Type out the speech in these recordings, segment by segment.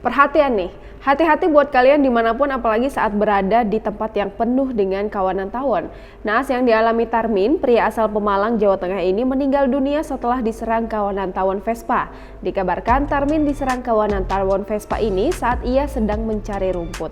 Perhatian nih, hati-hati buat kalian dimanapun apalagi saat berada di tempat yang penuh dengan kawanan tawon. Naas yang dialami Tarmin, pria asal Pemalang, Jawa Tengah ini meninggal dunia setelah diserang kawanan tawon Vespa. Dikabarkan Tarmin diserang kawanan tawon Vespa ini saat ia sedang mencari rumput.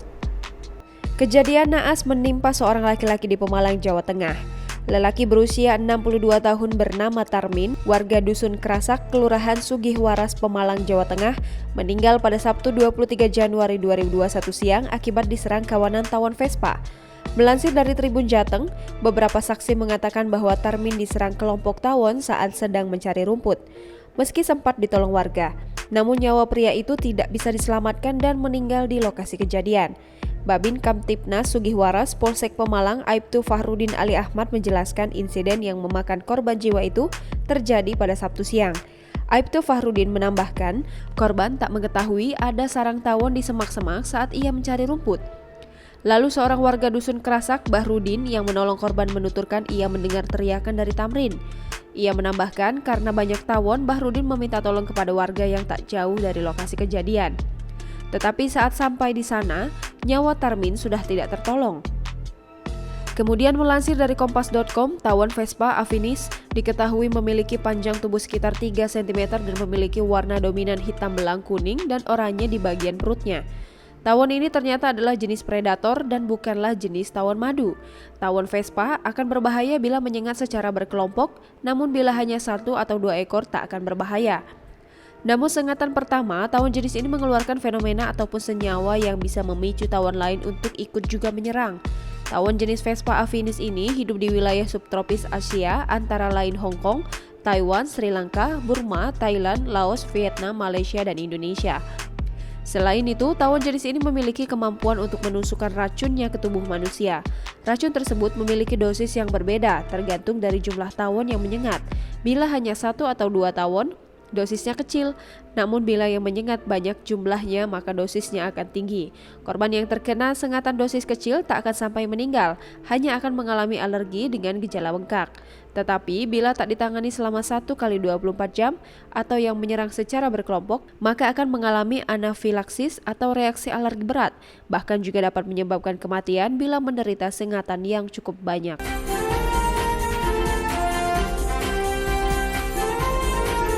Kejadian naas menimpa seorang laki-laki di Pemalang, Jawa Tengah. Lelaki berusia 62 tahun bernama Tarmin, warga Dusun Krasak, Kelurahan Sugihwaras, Pemalang, Jawa Tengah, meninggal pada Sabtu 23 Januari 2021 siang akibat diserang kawanan tawon Vespa. Melansir dari Tribun Jateng, beberapa saksi mengatakan bahwa Tarmin diserang kelompok tawon saat sedang mencari rumput. Meski sempat ditolong warga, namun nyawa pria itu tidak bisa diselamatkan dan meninggal di lokasi kejadian. Babin Kamtipnas Sugihwaras Polsek Pemalang Aibtu Fahrudin Ali Ahmad menjelaskan insiden yang memakan korban jiwa itu terjadi pada Sabtu siang. Aibtu Fahrudin menambahkan, korban tak mengetahui ada sarang tawon di semak-semak saat ia mencari rumput. Lalu seorang warga Dusun Krasak, Bahrudin, yang menolong korban menuturkan ia mendengar teriakan dari Tamrin. Ia menambahkan karena banyak tawon, Bahrudin meminta tolong kepada warga yang tak jauh dari lokasi kejadian. Tetapi saat sampai di sana, nyawa Tarmin sudah tidak tertolong. Kemudian melansir dari kompas.com, tawon Vespa afinis diketahui memiliki panjang tubuh sekitar 3 cm dan memiliki warna dominan hitam belang kuning dan oranye di bagian perutnya. Tawon ini ternyata adalah jenis predator dan bukanlah jenis tawon madu. Tawon Vespa akan berbahaya bila menyengat secara berkelompok, namun bila hanya 1 atau 2 ekor tak akan berbahaya. Namun sengatan pertama, tawon jenis ini mengeluarkan fenomena ataupun senyawa yang bisa memicu tawon lain untuk ikut juga menyerang. Tawon jenis Vespa afinis ini hidup di wilayah subtropis Asia antara lain Hong Kong, Taiwan, Sri Lanka, Burma, Thailand, Laos, Vietnam, Malaysia, dan Indonesia. Selain itu, tawon jenis ini memiliki kemampuan untuk menusukkan racunnya ke tubuh manusia. Racun tersebut memiliki dosis yang berbeda tergantung dari jumlah tawon yang menyengat. Bila hanya 1 atau 2 tawon, dosisnya kecil, namun bila yang menyengat banyak jumlahnya maka dosisnya akan tinggi. Korban yang terkena sengatan dosis kecil tak akan sampai meninggal, hanya akan mengalami alergi dengan gejala bengkak. Tetapi bila tak ditangani selama 1 kali 24 jam atau yang menyerang secara berkelompok, maka akan mengalami anafilaksis atau reaksi alergi berat, bahkan juga dapat menyebabkan kematian bila menderita sengatan yang cukup banyak.